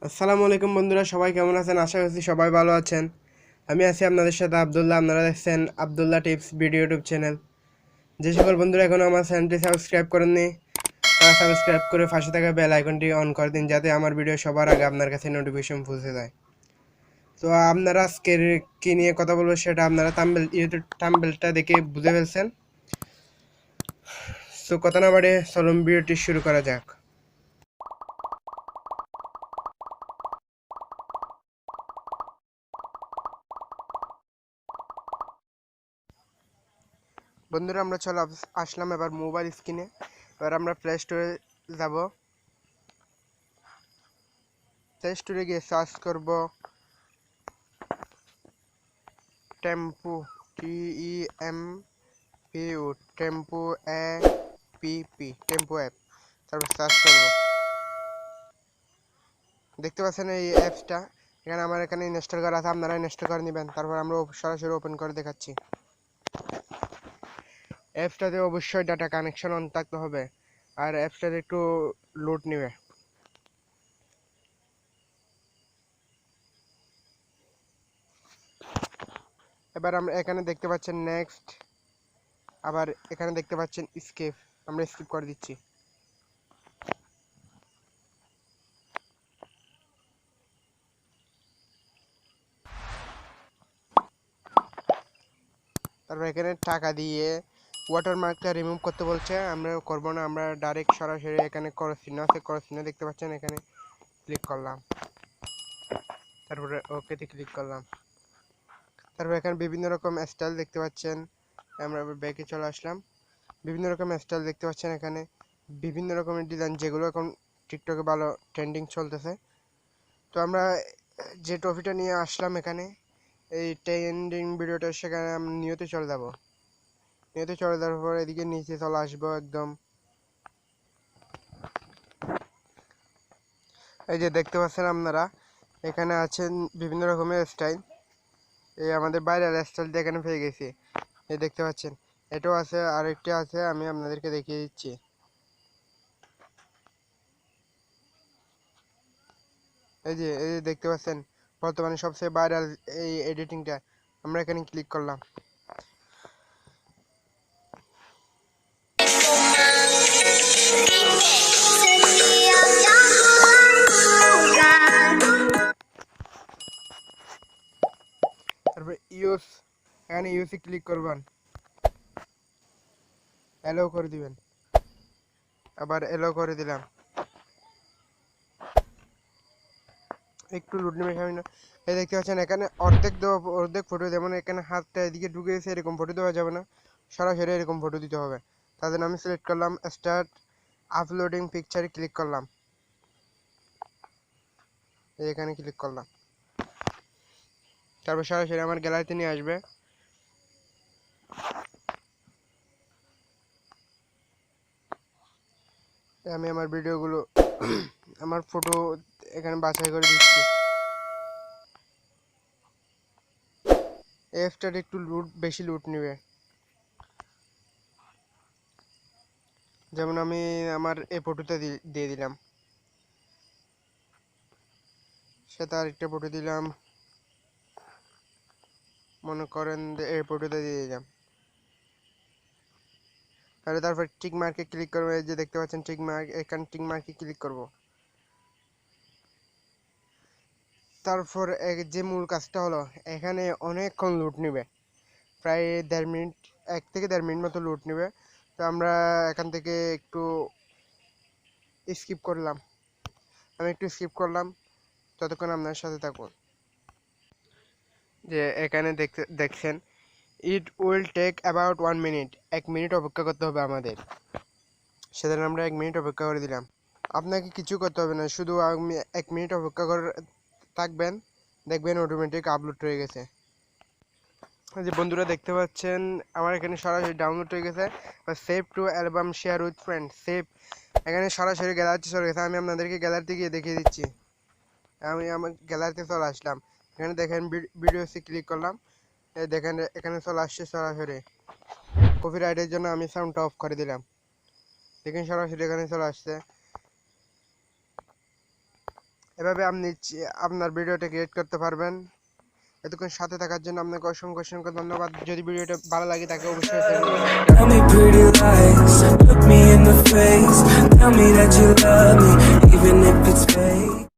আসসালামু আলাইকুম বন্ধুরা, সবাই কেমন আছেন? আশা করছি সবাই ভালো আছেন। আমি আছি আপনাদের সাথে আবদুল্লাহ। আপনারা দেখছেন Abdullah tips video YouTube channel. যে সকল বন্ধুরা এখনও আমার চ্যানেলটি সাবস্ক্রাইব করেননি, তারা সাবস্ক্রাইব করে পাশে থাকা বেল আইকনটি অন করে দিন, যাতে আমার ভিডিও সবার আগে আপনার কাছে নোটিফিকেশন পৌঁছে যায়। তো আপনারা আজকের কী নিয়ে কথা বলবো সেটা আপনারা ইউটিউব থাম্বনেলটা দেখে বুঝে ফেলছেন। তো কথা না বাড়ে চলুন ভিডিওটি শুরু করা যাক। বন্ধুরা, আমরা আসলাম এবার মোবাইল স্ক্রিনে। এবার আমরা প্লে স্টোরে যাব। প্লে স্টোরে গিয়ে সার্চ করব টেম্পু, TEMPU, টেম্পু APP, টেম্পু অ্যাপ। তারপর সার্চ করব। দেখতে পাচ্ছেন এই অ্যাপসটা এখানে ইনস্টল করা আছে, আপনারা ইনস্টল করে নেবেন। তারপর আমরা সরাসরি ওপেন করে দেখাচ্ছি। অ্যাপসটাতে অবশ্যই ডাটা কানেকশন অন থাকতে হবে, আর অ্যাপসটাতে একটু লোড নেবে। এবার আমরা এখানে দেখতে পাচ্ছেন নেক্সট, আবার এখানে দেখতে পাচ্ছেন স্কিপ। আমরা স্কিপ করে দিচ্ছি। তারপর এখানে টাকা দিয়ে ওয়াটারমার্কটা রিমুভ করতে বলছে, আমরা করব না। আমরা ডাইরেক্ট সরাসরি এখানে ক্রস চিহ্ন আছে, ক্রস চিহ্ন দেখতে পাচ্ছেন, এখানে ক্লিক করলাম। তারপরে ওকেতে ক্লিক করলাম। তারপর এখানে বিভিন্ন রকম স্টাইল দেখতে পাচ্ছেন। আমরা ব্যাকে চলে আসলাম। বিভিন্ন রকম স্টাইল দেখতে পাচ্ছেন, এখানে বিভিন্ন রকমের ডিজাইন, যেগুলো এখন টিকটকে ভালো ট্রেন্ডিং চলতেছে। তো আমরা যে ট্রফিটা নিয়ে আসলাম এখানে, এই ট্রেন্ডিং ভিডিওটা, সেখানে আমি নিয়তে চলে যাব। নিয়তে চলে যাওয়ার পর এদিকে নিচে চলে আসবো একদম। এই যে দেখতে পাচ্ছেন আপনারা, এখানে আছেন বিভিন্ন রকমের স্টাইল। এই আমাদের বাইরের স্টাইলটা এখানে পেয়ে গেছি। এই দেখতে পাচ্ছেন, এটাও আছে, আরেকটি আছে, আমি আপনাদেরকে দেখিয়ে দিচ্ছি। এই যে দেখতে পাচ্ছেন, বর্তমানে সবচেয়ে ভাইরাল এই এডিটিংটা। আমরা এখানে ক্লিক করলাম। তারপর এখানে ইউসে ক্লিক করবেন, এলো করে দিবেন। আবার এলো করে দিলাম। একটু লুট নেবে সামনে। এই দেখতে পাচ্ছেন, এখানে অর্ধেক ফটো, যেমন এখানে হাতটা এদিকে ঢুকে গেছে, এরকম ফটো দেওয়া যাবে না, সরাসরি এরকম ফটো দিতে হবে। তার জন্য আমি সিলেক্ট করলাম স্টার্ট আপলোডিং পিকচারে ক্লিক করলাম। এখানে ক্লিক করলাম। তারপর সরাসরি আমার গ্যালারিতে নিয়ে আসবে। আমি আমার ভিডিওগুলো আমার ফটো এখানে বাছাই করে দিচ্ছি। এফটার একটু বেশি লুট নেবে। যেমন আমি আমার এই ফটোটা দিয়ে দিলাম, সাথে আরেকটা ফটো দিলাম, মনে করেন এই ফটোটা দিয়ে দিলাম। তারপর টিক মার্কে ক্লিক করবো। এই যে দেখতে পাচ্ছেন টিক মার্ক, এখানে টিক মার্কে ক্লিক করব। তারপর যে মূল কাজটা হলো, এখানে অনেকক্ষণ লুট নেবে, প্রায় 1.5 মিনিট, 1 থেকে 1.5 মিনিট মতো লুট নেবে। তো আমরা এখান থেকে একটু স্কিপ করলাম। আমি একটু স্কিপ করলাম, ততক্ষণ আপনার সাথে থাকুন। যে এখানে দেখছেন, it will take about 1 minute, 1 minute অপেক্ষা করতে হবে আমাদের। সেদিন আমরা 1 মিনিট অপেক্ষা করে দিলাম। আপনাকে কিছু করতে হবে না, শুধু 1 মিনিট অপেক্ষা করে থাকবেন, দেখবেন অটোমেটিক আপলোড হয়ে গেছে। যে বন্ধুরা দেখতে পাচ্ছেন, আমার এখানে সরাসরি ডাউনলোড হয়ে গেছে। Save two album, share with friend, save. এখানে সরাসরি গ্যালারিতে চলে গেছে। আমি আপনাদেরকে গ্যালারিতে গিয়ে দেখিয়ে দিচ্ছি। আমি আমার গ্যালারিতে চলে আসলাম। এখানে দেখেন ভিডিওসে ক্লিক করলাম, দেখেন এখানে চলে আসছে সরাসরি। কপিরাইটের জন্য আমি সাউন্ডটা অফ করে দিলাম। দেখেন সরাসরি এখানে চলে আসছে। এভাবে আপনি আপনার ভিডিওটা ক্রিয়েট করতে পারবেন। এতক্ষণ সাথে থাকার জন্য আপনাকে অসংখ্য অসংখ্য ধন্যবাদ। যদি ভিডিওটা ভালো লাগে তাকে অবশ্যই Tell me pretty lies, look me in the face, tell me that you love me, even if it's fake.